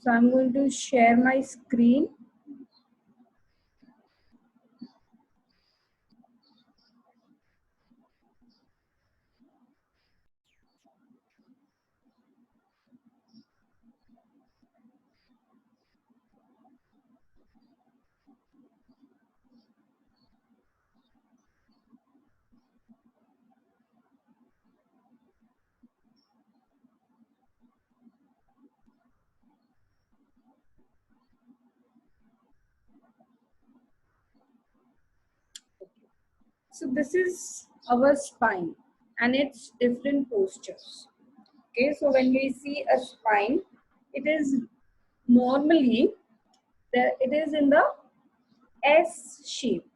So I'm going to share my screen. So this is our spine and its different postures. Okay, so when we see a spine, it is normally there. It is in the S shape.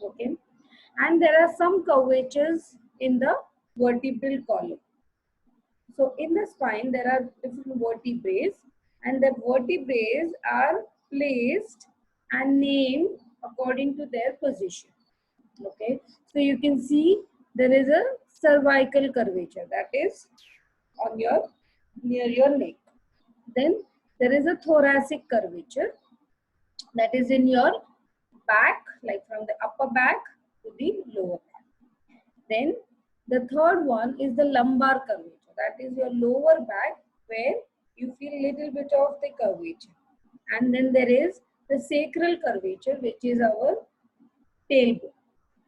Okay, and there are some curvatures in the vertebral column. So in the spine, there are different vertebrae, and the vertebrae are placed and named according to their position. Okay, so you can see there is a cervical curvature that is on your near your neck. Then there is a thoracic curvature that is in your back, like from the upper back to the lower back. Then the third one is the lumbar curvature. That is your lower back where you feel little bit of the curvature. And then there is the sacral curvature, which is our tailbone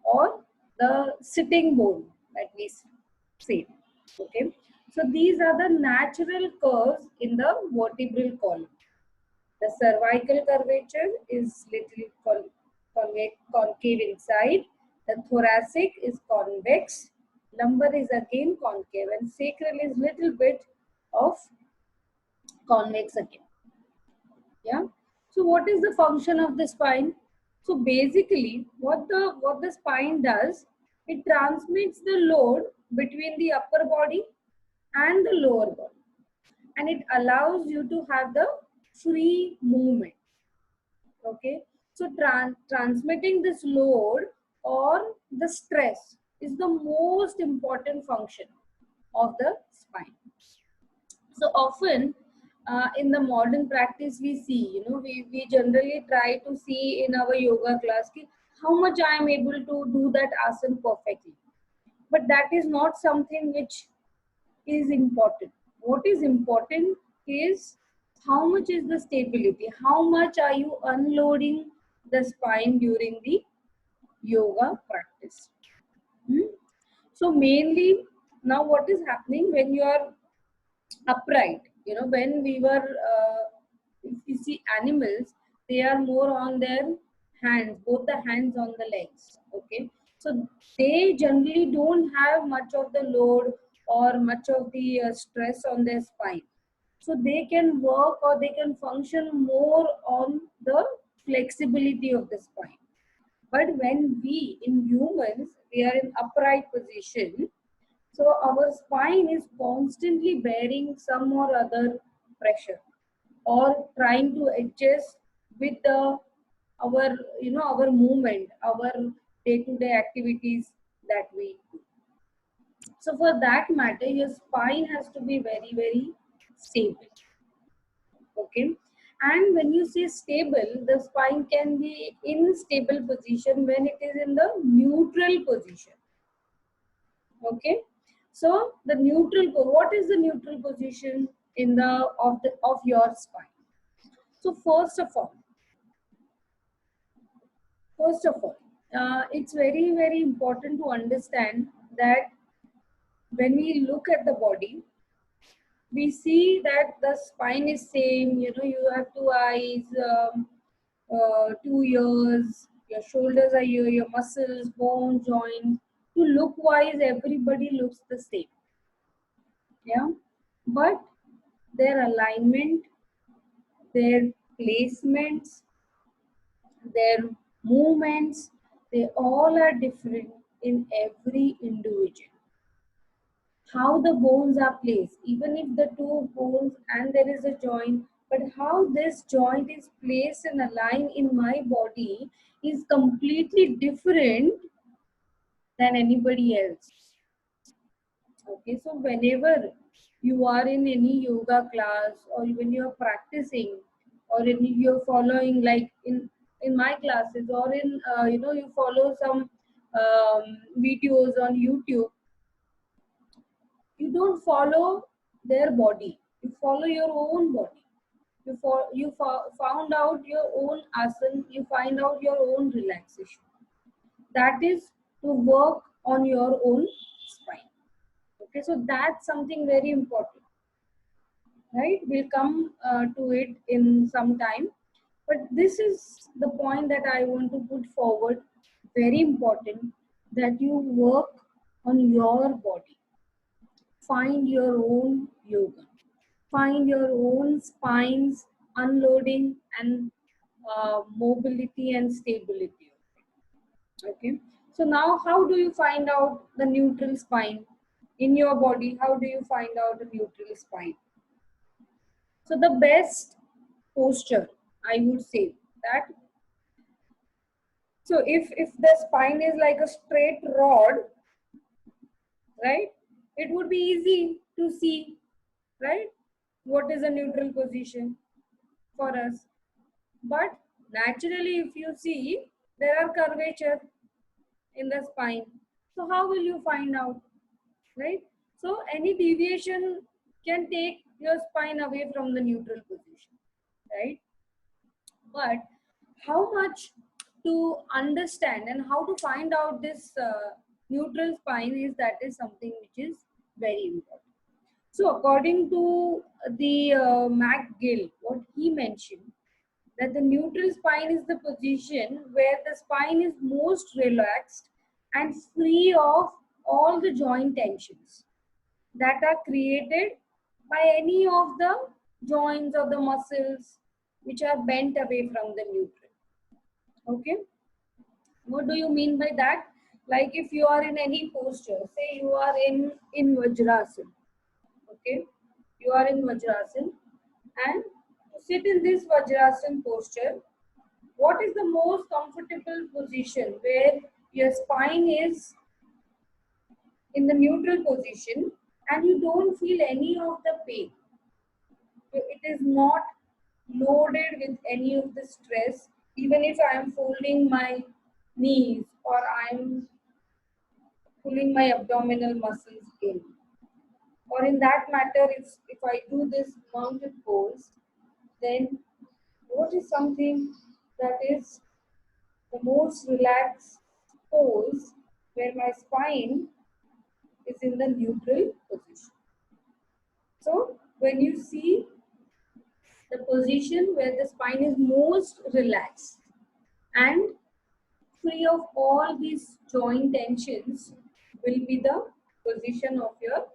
or the sitting bone that we say. Okay. So these are the natural curves in the vertebral column. The cervical curvature is little concave inside. The thoracic is convex. Lumbar is again concave, and sacral is little bit of convex again. Yeah. So what is the function of the spine? So basically, what the spine does, it transmits the load between the upper body and the lower body, and it allows you to have the free movement. Okay, so transmitting this load or the stress is the most important function of the spine. So often in the modern practice we see, we generally try to see in our yoga class how much I am able to do that asana perfectly, but that is not something which is important. What is important is how much is the stability, how much are you unloading the spine during the yoga practice. Hmm? So mainly now what is happening when you are upright, when we were, if you see animals, they are more on their hands, both the hands on the legs. Okay, so they generally don't have much of the load or much of the stress on their spine, so they can work or they can function more on the flexibility of the spine. But when we in humans, we are in upright position, so our spine is constantly bearing some or other pressure or trying to adjust with the our our movement, our day-to-day activities that we do. So for that matter, your spine has to be very, very stable. Okay. And when you say stable, the spine can be in stable position when it is in the neutral position. Okay. So the neutral, what is the neutral position in the of your spine? So first of all, it's very, very important to understand that when we look at the body, we see that the spine is same. You have two eyes, two ears, your shoulders are here, your muscles, bones, joints. To look wise, everybody looks the same. Yeah, but their alignment, their placements, their movements, they all are different in every individual. How the bones are placed, even if the two bones and there is a joint, but how this joint is placed and aligned in my body is completely different than anybody else. Okay, so whenever you are in any yoga class, or when you are practicing, or you're following, like in my classes, or in you follow some videos on YouTube, you don't follow their body, you follow your own body. Found out your own asana, you find out your own relaxation. That is to work on your own spine. Okay, so that's something very important, right? We'll come to it in some time. But this is the point that I want to put forward. Very important that you work on your body. Find your own yoga. Find your own spine's unloading and mobility and stability. Okay. So now how do you find out the neutral spine in your body? How do you find out the neutral spine? So the best posture, I would say that. So if the spine is like a straight rod, right, it would be easy to see, right, what is a neutral position for us. But naturally, if you see, there are curvature in the spine. So how will you find out, right? So any deviation can take your spine away from the neutral position, right? But how much to understand and how to find out this neutral spine is, that is something which is very important. So according to the McGill, what he mentioned, that the neutral spine is the position where the spine is most relaxed and free of all the joint tensions that are created by any of the joints or the muscles which are bent away from the neutral. Okay, what do you mean by that? Like if you are in any posture, say you are in Vajrasan, okay, you are in Vajrasan, and to sit in this Vajrasan posture, what is the most comfortable position where your spine is in the neutral position and you don't feel any of the pain? It is not loaded with any of the stress, even if I am folding my knees or I am pulling my abdominal muscles in. Or in that matter, if I do this mounted pose, then what is something that is the most relaxed pose where my spine is in the neutral position? So when you see the position where the spine is most relaxed and free of all these joint tensions, will be the position of your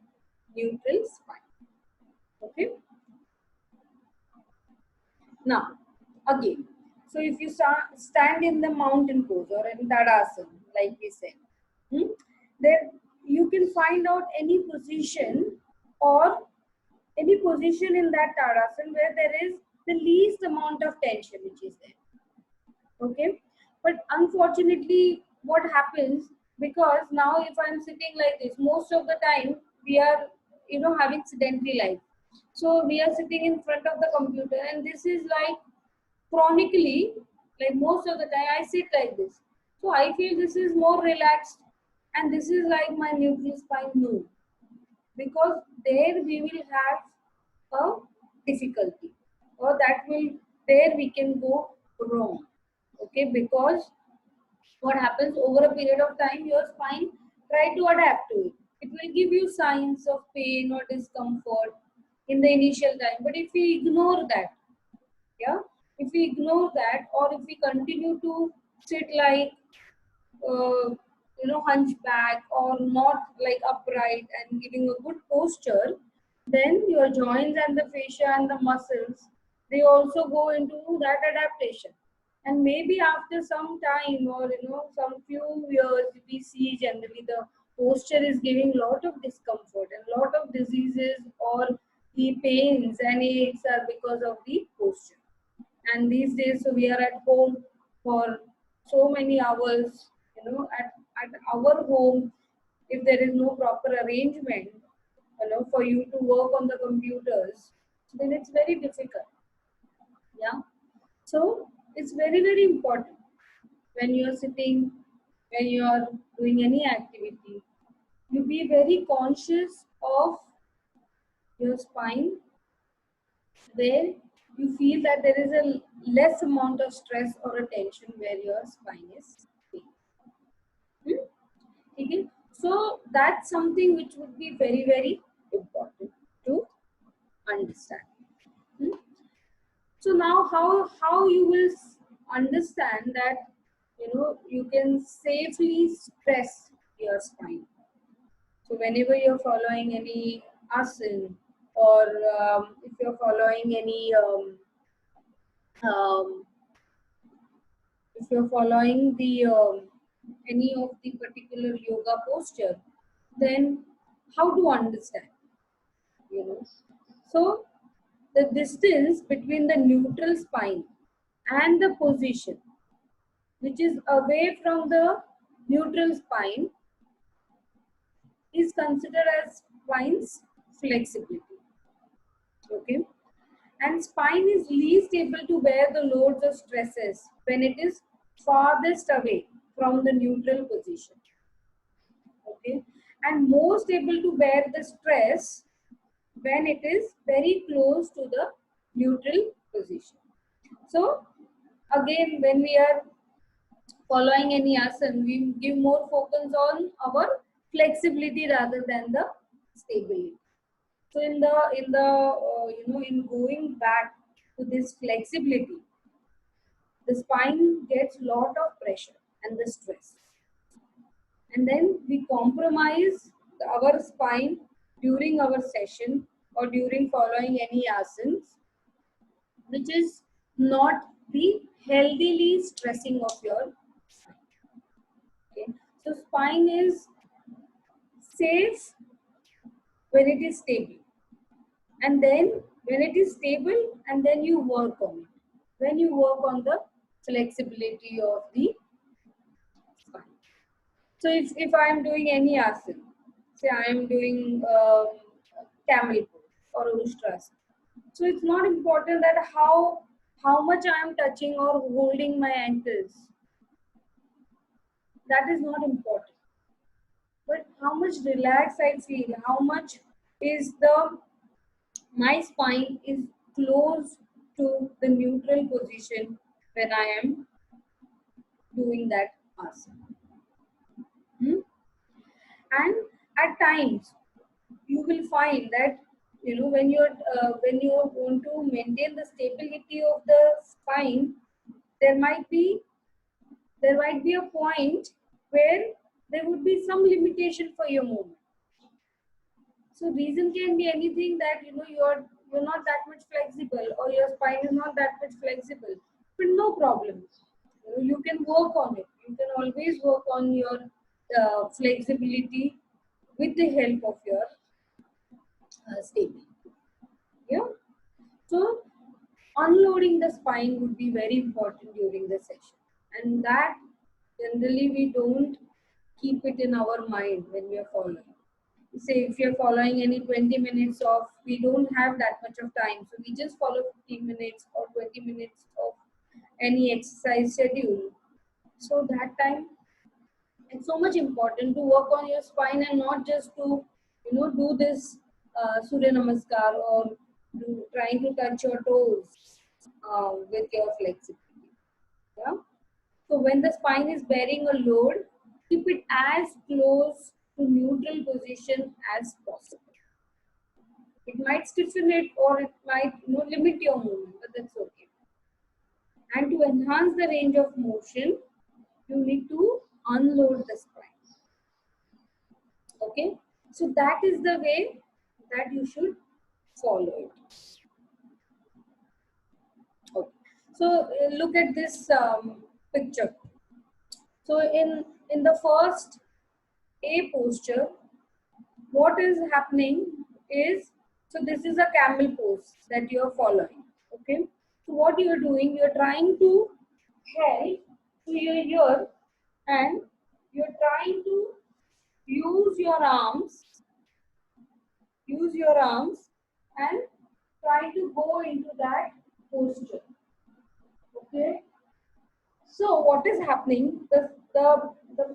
neutral spine. Okay. Now, again, so if you stand in the mountain pose or in Tadasana, like we said, then you can find out any position or any position in that Tadasana where there is the least amount of tension which is there. Okay, but unfortunately, what happens, because now if I'm sitting like this, most of the time we are, having sedentary life. So we are sitting in front of the computer, and this is like chronically, like most of the time I sit like this. So I feel this is more relaxed, and this is like my neutral spine. No, because there we will have a difficulty, or that will, there we can go wrong. Okay, because what happens over a period of time, your spine try to adapt to it. It will give you signs of pain or discomfort in the initial time, but if we ignore that, yeah, if we ignore that, or if we continue to sit like hunchback, or not like upright and giving a good posture, then your joints and the fascia and the muscles, they also go into that adaptation. And maybe after some time, or some few years, we see generally the posture is giving lot of discomfort, and lot of diseases or the pains and aches are because of the posture. And these days, so we are at home for so many hours, at our home, if there is no proper arrangement, for you to work on the computers, then it's very difficult. Yeah. So it's very, very important when you're sitting, when you're doing any activity, you be very conscious of your spine, where you feel that there is a less amount of stress or a tension where your spine is being. Okay? So that's something which would be very, very important to understand. Hmm? So now how you will understand that you can safely stress your spine. So whenever you're following any asana, or if you're following any um, if you're following the any of the particular yoga posture, then how to understand, you know. So the distance between the neutral spine and the position which is away from the neutral spine is considered as spine's flexibility. Okay. And spine is least able to bear the loads of stresses when it is farthest away from the neutral position. Okay. And most able to bear the stress when it is very close to the neutral position. So again, when we are following any asana, we give more focus on our flexibility rather than the stability. So in going back to this flexibility, the spine gets lot of pressure and the stress, and then we compromise our spine during our session or during following any asanas, which is not the healthily stressing of your spine. Okay. So spine is safe when it is stable, and then when it is stable, and then you work on it. When you work on the flexibility of the spine. So if I am doing any asana, say I am doing camel pose or ustrasana, so it's not important that how much I am touching or holding my ankles. That is not important. But how much relaxed I feel, how much is the my spine is close to the neutral position when I am doing that asana. Hmm? And at times you will find that when you want to maintain the stability of the spine, there might be a point where there would be some limitation for your movement. So reason can be anything, that you're not that much flexible, or your spine is not that much flexible, but no problem. You can work on it. You can always work on your flexibility with the help of your stability. Yeah. So unloading the spine would be very important during the session, and that generally we don't keep it in our mind when we are following. Say if you're following any 20 minutes of, we don't have that much of time, so we just follow 15 minutes or 20 minutes of any exercise schedule. So that time it's so much important to work on your spine, and not just to do this surya namaskar, or trying to touch your toes with your flexibility. Yeah. So when the spine is bearing a load, keep it as close to neutral position as possible. It might stiffen it, or it might limit your movement, but that's okay. And to enhance the range of motion, you need to unload the spine. Okay, so that is the way that you should follow it. Okay, so look at this picture. So in the first A posture, what is happening is, so this is a camel pose that you are following. Okay, so what you are doing, you are trying to help to your ear, and you are trying to use your arms use your arms and try to go into that posture. Okay. So what is happening? The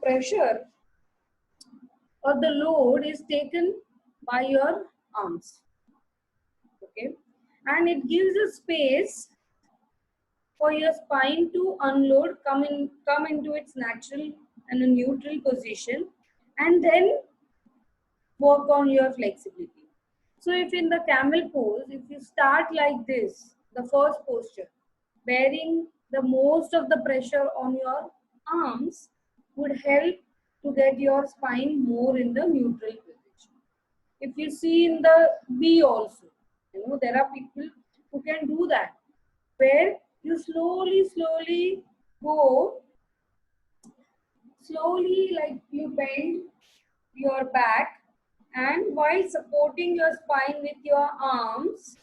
pressure or the load is taken by your arms. Okay. And it gives a space for your spine to unload, come into its natural and a neutral position, and then work on your flexibility. So if in the camel pose, if you start like this, the first posture, bearing the most of the pressure on your arms would help to get your spine more in the neutral position. If you see in the B also, there are people who can do that, where you slowly go, slowly like you bend your back, and while supporting your spine with your arms,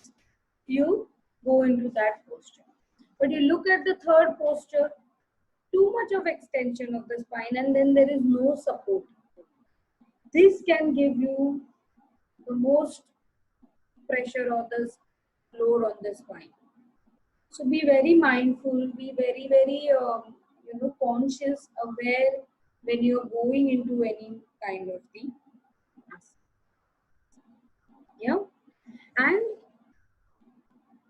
you go into that posture. But you look at the third posture, too much of extension of the spine, and then there is no support. This can give you the most pressure or the load on the spine. So be very mindful, be very conscious, aware when you're going into any kind of the asana. Yeah, and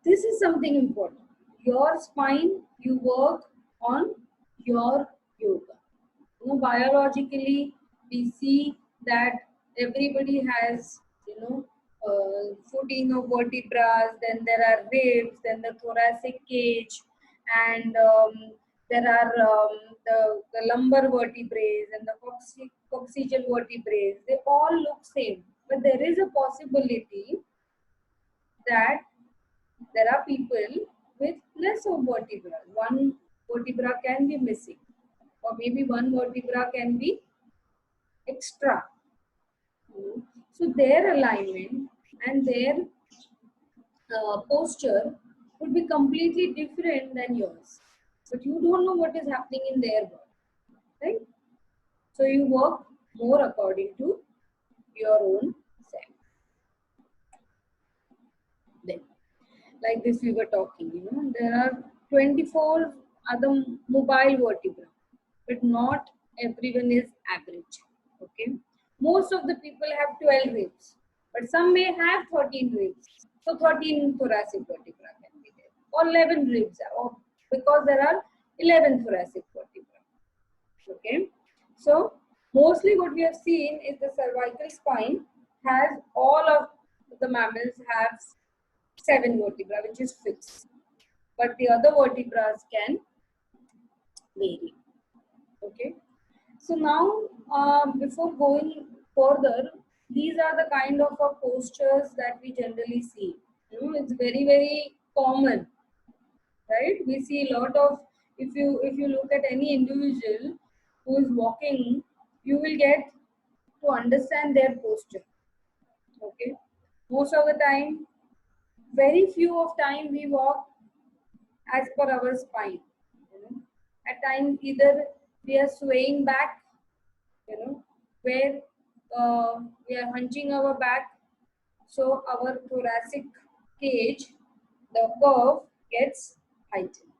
this is something important. Your spine, you work on your yoga. Biologically, we see that everybody has, 14 of vertebrae, then there are ribs, then the thoracic cage, and there are the lumbar vertebrae and the coccygeal vertebrae. They all look same, but there is a possibility that there are people with less of vertebra. One vertebra can be missing, or maybe one vertebra can be extra. So their alignment and their posture would be completely different than yours. But you don't know what is happening in their body, right? So you work more according to your own self. Then, like this we were talking, there are 24 other mobile vertebrae, but not everyone is average. Okay, most of the people have 12 ribs, but some may have 13 ribs. So 13 thoracic vertebrae can be there, or 11 ribs, or because there are 11 thoracic vertebrae. Okay, so mostly what we have seen is the cervical spine has, all of the mammals have 7 vertebrae, which is fixed, but the other vertebrae can vary. Okay, so now before going further, these are the kind of postures that we generally see. It's very common, right? We see a lot of, if you look at any individual who is walking, you will get to understand their posture. Okay, most of the time, very few of time we walk as per our spine. At times either we are swaying back, where we are hunching our back, so our thoracic cage, the curve gets heightened,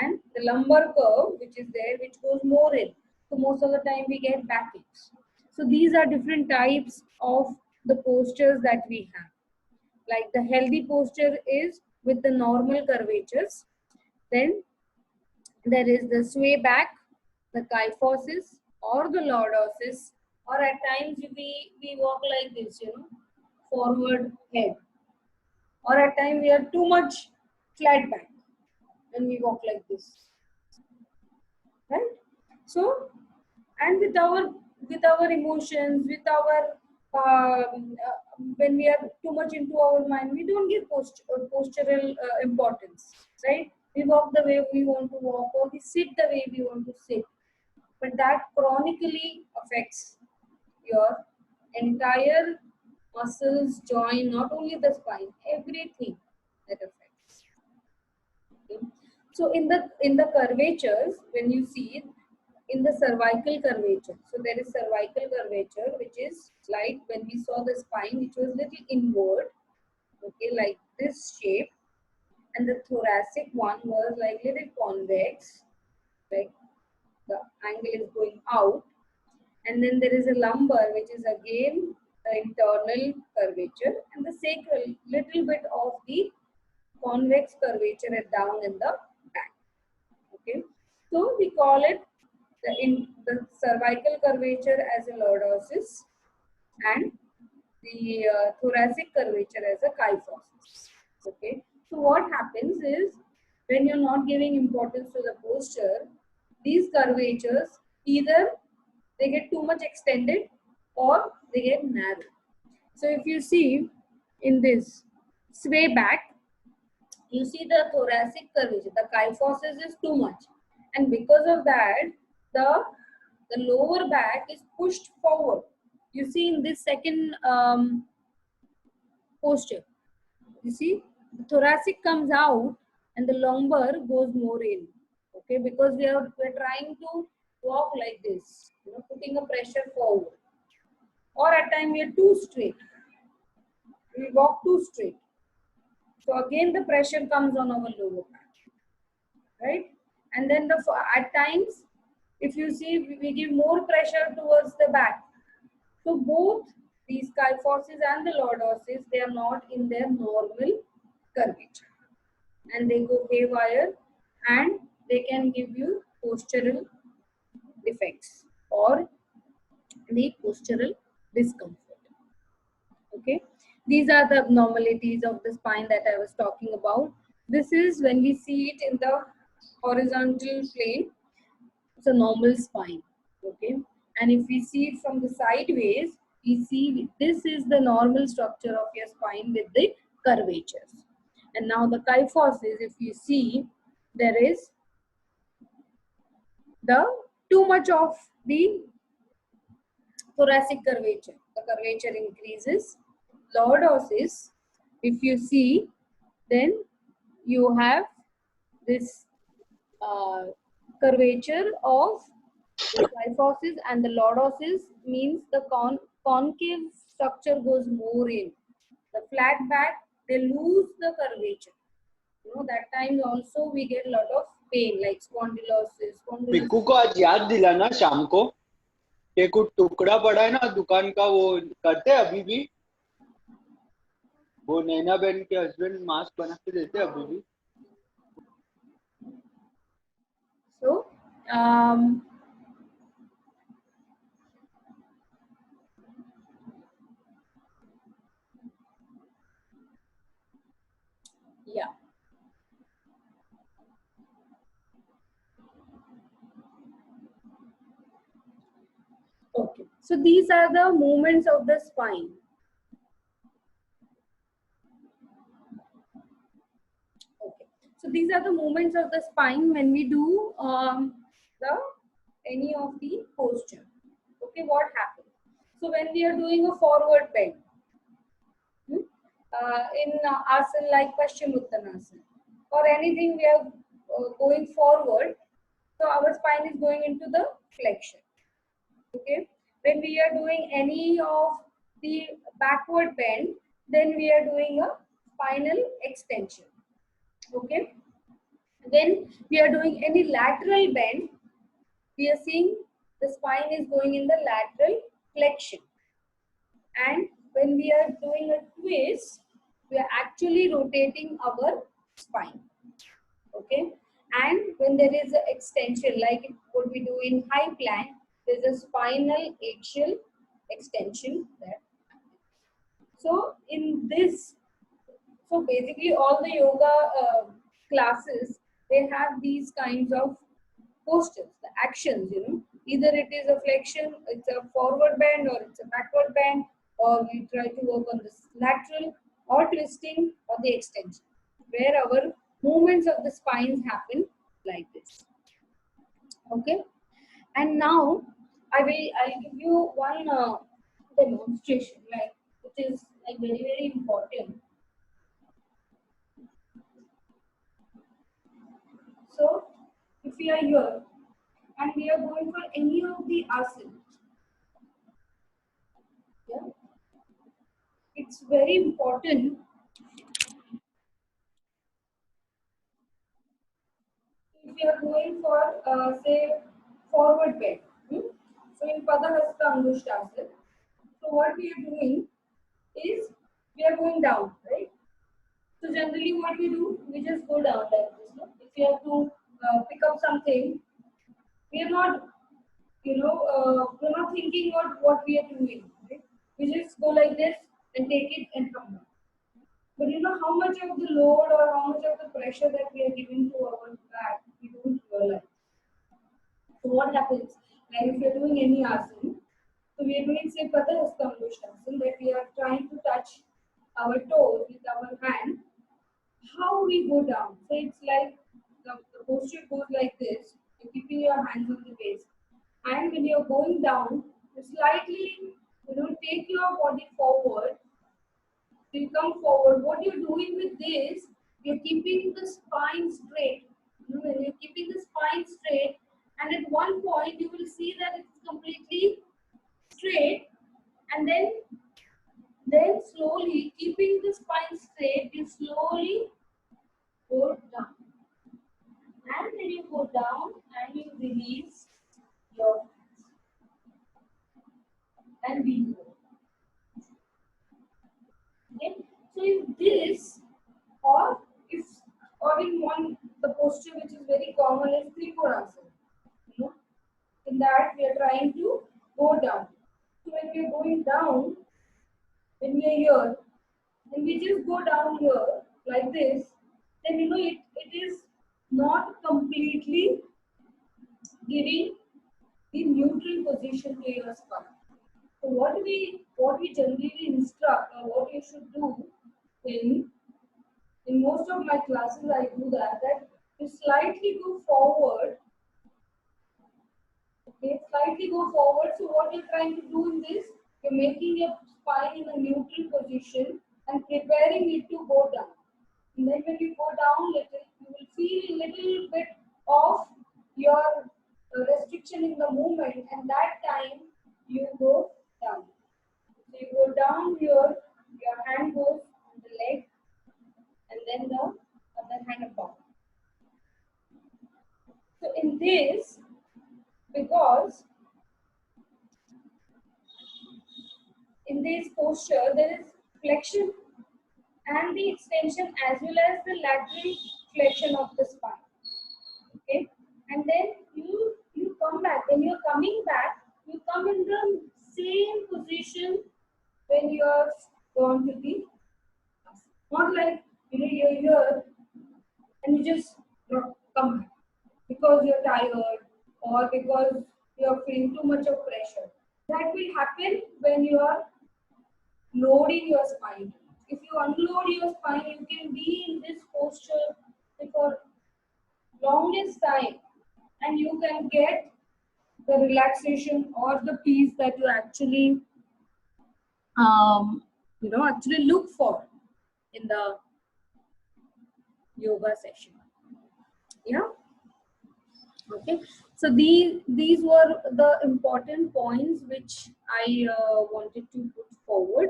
and the lumbar curve, which is there, which goes more in. So most of the time we get backaches. So these are different types of the postures that we have. Like the healthy posture is with the normal curvatures. Then there is the sway back, the kyphosis or the lordosis, or at times we walk like this, forward head, or at times we are too much flat back and we walk like this, right? So, and with our emotions, with our when we are too much into our mind, we don't give postural importance, right? We walk the way we want to walk, or we sit the way we want to sit, but that chronically affects your entire muscles, joint, not only the spine, everything that affects. Okay. So in the curvatures, when you see it, in the cervical curvature. So there is cervical curvature, which is like when we saw the spine, which was little inward, okay, like this shape, and the thoracic one was like little convex, like the angle is going out, and then there is a lumbar, which is again the internal curvature, and the sacral, little bit of the convex curvature down in the back. Okay, so we call it the cervical curvature as a lordosis and the thoracic curvature as a kyphosis. Okay, so what happens is when you're not giving importance to the posture, these curvatures either they get too much extended or they get narrow. So if you see in this sway back, you see the thoracic curvature, the kyphosis is too much, and because of that, the lower back is pushed forward. You see in this second posture, you see the thoracic comes out and the lumbar goes more in. Okay, because we're trying to walk like this, putting a pressure forward, or at time we are too straight. We walk too straight. So again, the pressure comes on our lower back, right? And then at times, if you see, we give more pressure towards the back. So both these kyphosis and the lordosis, they are not in their normal curvature, and they go haywire, and they can give you postural defects or the postural discomfort. Okay, these are the abnormalities of the spine that I was talking about. This is when we see it in the horizontal plane, it's a normal spine. Okay, and if we see it from the sideways, we see this is the normal structure of your spine with the curvatures. And now the kyphosis, if you see, there is the too much of the thoracic curvature. The curvature increases. Lordosis, if you see, then you have this curvature of the kyphosis, and the lordosis means the concave structure goes more in. The flat back, they lose the curvature. That time also we get a lot of pain like spondylosis. Piku को आज याद दिलाना शाम को कि कुछ टुकड़ा पड़ा है ना दुकान का, वो करते हैं अभी भी, वो नैना बहन के हस्बैंड मास्क बना के देते हैं अभी भी. So yeah. Okay, so these are the movements of the spine. Okay, so these are the movements of the spine when we do any of the posture. Okay, what happens? So when we are doing a forward bend, in asana like Paschimottanasana or anything, we are going forward, so our spine is going into the flexion. Okay, when we are doing any of the backward bend, then we are doing a spinal extension. Okay, when we are doing any lateral bend, we are seeing the spine is going in the lateral flexion. And when we are doing a twist, we are actually rotating our spine. Okay, and when there is an extension, like what we do in high plank, there is a spinal axial extension there. So in this, so basically all the yoga classes, they have these kinds of postures, the actions, either it is a flexion, it's a forward bend, or it's a backward bend, or we try to work on this lateral or twisting or the extension, where our movements of the spines happen like this. Okay, and now I'll give you one demonstration, like which is like very important. So if we are here and we are going for any of the asanas. Yeah, it's very important. If you are going for say forward bend, so in Padahasta Angushtasana, so what we are doing is we are going down, right? So generally what we do, we just go down like this. No? If you have to pick up something, we are not, we're not thinking about what we are doing. Right? We just go like this and take it and come down. But you know how much of the load or how much of the pressure that we are giving to our back, we don't realize. So what happens? Like if you're doing any asana, so we are doing say Padahasta Angushtasana, that we are trying to touch our toes with our hand. How we go down? So it's like the posture goes like this. You're keeping your hands on the waist, and when you're going down, you slightly, take your body forward. So you come forward. What you're doing with this, you're keeping the spine straight. When you're keeping the spine straight, and at one point you will see that it's completely straight, and then slowly keeping the spine straight, you slowly go down. And then you go down and you release your hands. And we go. Okay. So in this, or if or in one the posture which is very common is Trikonasana. In that we are trying to go down. So when we are going down, when we are here, and we just go down here like this, then it is not completely giving the neutral position to your spine. So what we generally instruct or what you should do in most of my classes I do that you slightly go forward. Okay, slightly go forward. So what you're trying to do in this, you're making your spine in a neutral position and preparing it to go down. And then when you go down little, you will feel a little bit of your restriction in the movement, and that time you go down. So you go down here, your hand goes on the leg, and then the other hand above. So in this, because in this posture there is flexion and the extension as well as the lateral flexion of the spine. Okay, and then you come back. When you're coming back, you come in the same position when you are gone to the, not like you're here and you just come back because you're tired or because you're feeling too much of pressure. That will happen when you are loading your spine. If you unload your spine, you can be in this posture for longest time, and you can get the relaxation or the peace that you actually actually look for in the yoga session. Yeah. Okay. So these were the important points which I wanted to put forward.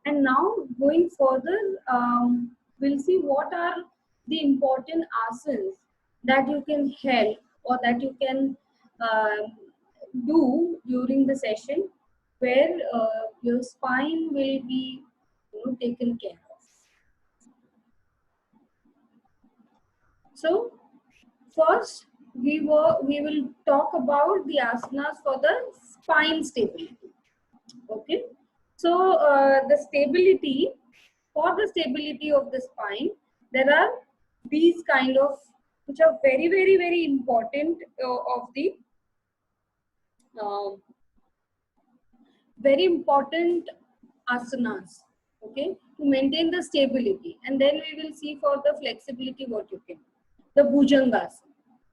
And now going further, we'll see what are the important asanas that you can help or that you can do during the session where your spine will be taken care of. So first we will talk about the asanas for the spine stability. Okay. So the stability, for the stability of the spine, there are these kind of, which are very, very, very important of the very important asanas, okay, to maintain the stability. And then we will see for the flexibility what you can. The Bhujangasana,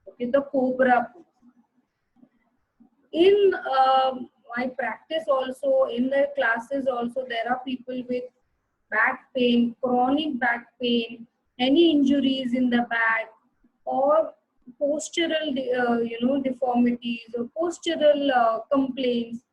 okay, the Cobra pose. In my practice also, in the classes also, there are people with back pain, chronic back pain, any injuries in the back, or postural deformities or postural complaints,